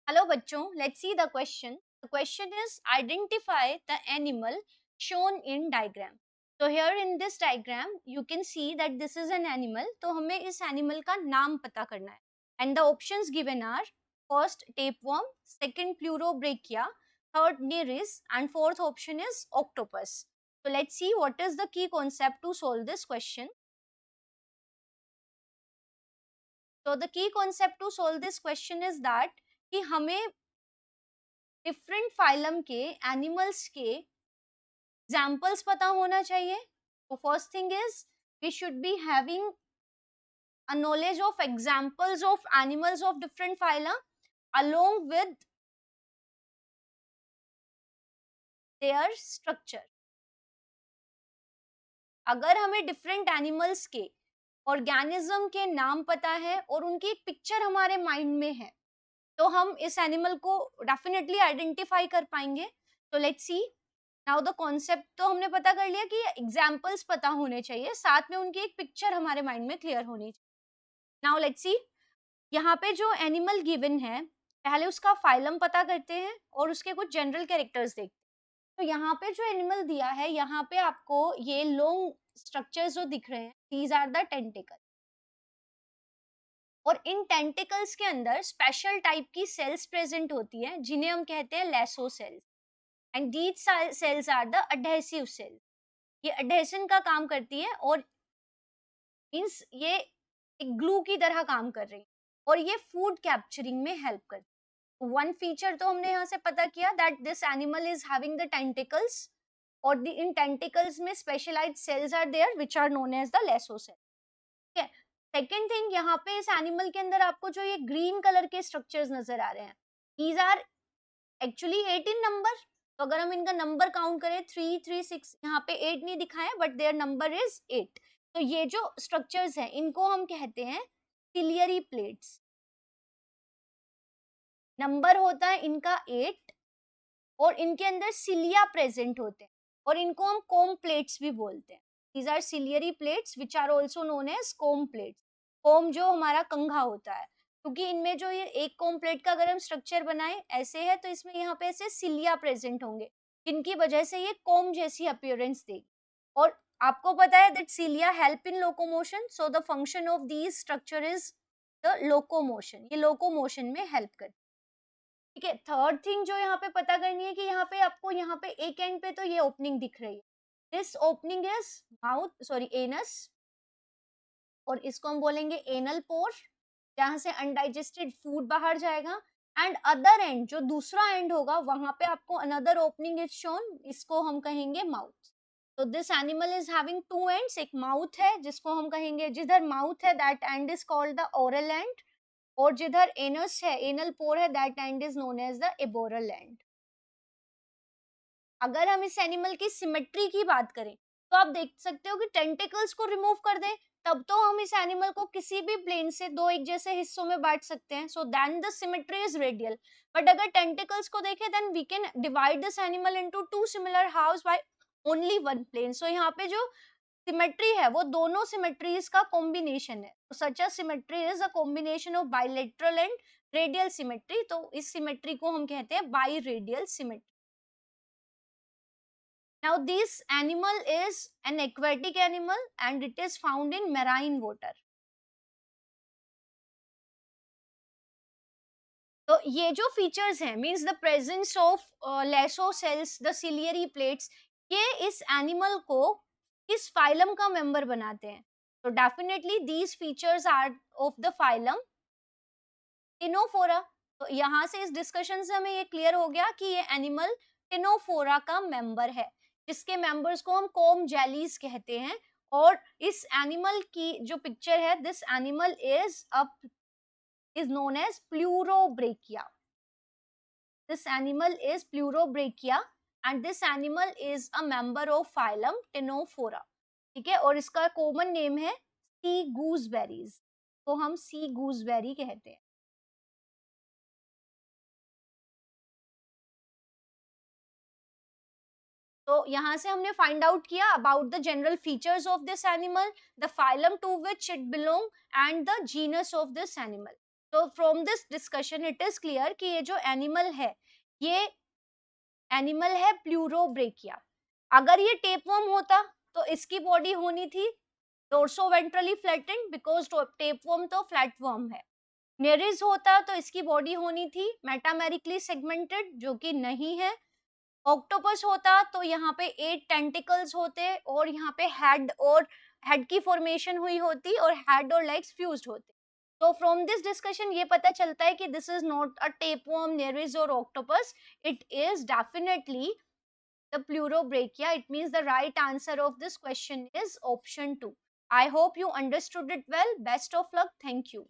Hello बच्चों, let's see the question. The question is identify the animal shown in diagram. So here in this diagram you can see that this is an animal. तो हमें इस animal का नाम पता करना है. And the options given are first tapeworm, second pleurobrachia, third nereis, and fourth option is octopus. So let's see what is the key concept to solve this question. So the key concept to solve this question is that कि हमें different phylum के animals के examples पता होना चाहिए. तो first thing is we should be having a knowledge of examples of animals of different phylum along with their structure. अगर हमें डिफरेंट एनिमल्स के ऑर्गेनिज्म के नाम पता है और उनकी एक पिक्चर हमारे माइंड में है तो हम इस एनिमल को डेफिनेटली आइडेंटिफाई कर पाएंगे. तो let's see now the concept. तो हमने पता कर लिया कि एग्जाम्पल्स पता होने चाहिए, साथ में उनकी एक पिक्चर हमारे माइंड में क्लियर होनी चाहिए. नाउ लेट्स सी यहाँ पे जो एनिमल गिवन है पहले उसका फाइलम पता करते हैं और उसके कुछ जनरल कैरेक्टर्स देखते हैं. तो यहाँ पे जो एनिमल दिया है यहाँ पे आपको ये लॉन्ग स्ट्रक्चर्स जो दिख रहे हैं दीज आर द टेंटिकल. और इन टेंटिकल्स के अंदर स्पेशल टाइप की सेल्स प्रेजेंट होती हैं जिन्हें हम कहते हैं lasso cells. And these cells are the adhesive cells. ये अडहेशन का काम करती है और मींस ये एक ग्लू की तरह काम कर रही है और ये फूड कैप्चरिंग में हेल्प करती है. वन फीचर तो हमने यहाँ से पता किया that this animal is having the tentacles और इन टेंटिकल्स में specialized cells are there which are known as the lasso cell. ठीक है. सेकेंड थिंग यहाँ पे इस एनिमल के अंदर आपको जो ये ग्रीन कलर के स्ट्रक्चर्स नजर आ रहे हैं दीज आर एक्चुअली 18 नंबर. तो अगर हम इनका नंबर काउंट करें 3, 3, 6, यहाँ पे 8 नहीं दिखाए बट देयर नंबर इज 8. तो ये जो स्ट्रक्चर्स हैं इनको हम कहते हैं सिलियरी प्लेट्स. नंबर होता है इनका 8 और इनके अंदर सिलिया प्रेजेंट होते हैं और इनको हम कोम प्लेट्स भी बोलते हैं. These are ciliary plates which are also known as comb plates. कोम जो हमारा कंघा होता है क्योंकि इनमें जो ये एक कोम प्लेट का अगर हम स्ट्रक्चर बनाए ऐसे है तो इसमें यहाँ पे ऐसे सिलिया प्रेजेंट होंगे जिनकी वजह से ये कोम जैसी अपीयरेंस देगी. और आपको पता है that cilia help in locomotion. So the function of these structure is the locomotion. ये लोकोमोशन में हेल्प करती है. ठीक है. थर्ड थिंग जो यहाँ पे पता करनी है कि यहाँ पे आपको यहाँ पे एक एंड पे तो ये ओपनिंग दिख रही है. This opening is mouth sorry anus और इसको हम बोलेंगे एनल पोर जहां से अनडाइजेस्टेड फूड बाहर जाएगा. एंड अदर एंड जो दूसरा एंड होगा वहां पे आपको अनदर ओपनिंग इज शोन, इसको हम कहेंगे माउथ. तो this animal is having two ends. एक माउथ है जिसको हम कहेंगे जिधर माउथ है that end is called the oral end और जिधर एनस है एनल पोर है that end is known as the aboral end. अगर हम इस एनिमल की सिमेट्री की बात करें तो आप देख सकते हो कि टेंटिकल्स को रिमूव कर दें तब तो हम इस एनिमल को किसी भी प्लेन से दो एक जैसे हिस्सों में बांट सकते हैं. So then the symmetry is radial. But अगर टेंटिकल्स को देखें then we can divide this animal into two similar halves by only one plane. So यहाँ पे जो सिमेट्री है वो दोनों सिमेट्रीज का कॉम्बिनेशन है. Such a symmetry is a combination of bilateral and radial symmetry. तो इस सिमेट्री को हम कहते हैं biradial symmetry. Now this animal is an aquatic animal and it is found in marine water. तो ये जो फीचर्स हैं means the presence of lasso cells the ciliary plates ये इस एनिमल को इस फाइलम का मेंबर बनाते हैं. तो definitely these features are of the phylum Ctenophora. तो यहाँ से इस डिस्कशन से हमें ये क्लियर हो गया कि ये एनिमल टिनोफोरा का मेंबर है जिसके मेंबर्स को हम कोम जेलीज कहते हैं. और इस एनिमल की जो पिक्चर है this animal is known as pleurobrachia. This animal is pleurobrachia and this animal is a member of phylum ctenophora. ठीक है. और इसका कॉमन नेम है सी गूसबेरीज. तो हम सी गूसबेरी कहते हैं. तो यहाँ से हमने फाइंड आउट किया about the general features of this animal, the phylum to which it belong and the genus of this animal. तो from this discussion it is clear कि ये जो एनिमल है, ये एनिमल है प्लूरोब्रेकिया। अगर ये टेपवर्म होता तो इसकी बॉडी होनी थी डोर्सोवेंट्रली फ्लैटेंड, बिकॉज टेपवर्म तो फ्लैटवर्म है। नेरिस होता तो इसकी बॉडी होनी थी मेटामेरिकली सेगमेंटेड, जो कि नहीं है। ऑक्टोपस होता तो यहाँ पे 8 टेंटिकल्स होते और यहाँ पे हेड की फॉर्मेशन हुई होती और हेड और लेग्स फ्यूज्ड होते। तो फ्रॉम दिस डिस्कशन ये पता चलता है कि this is not a tapeworm, nereis और octopus, it is definitely the pleurobrachia. It means the right answer of this question is option 2. I hope you understood it well. Best of luck. Thank you.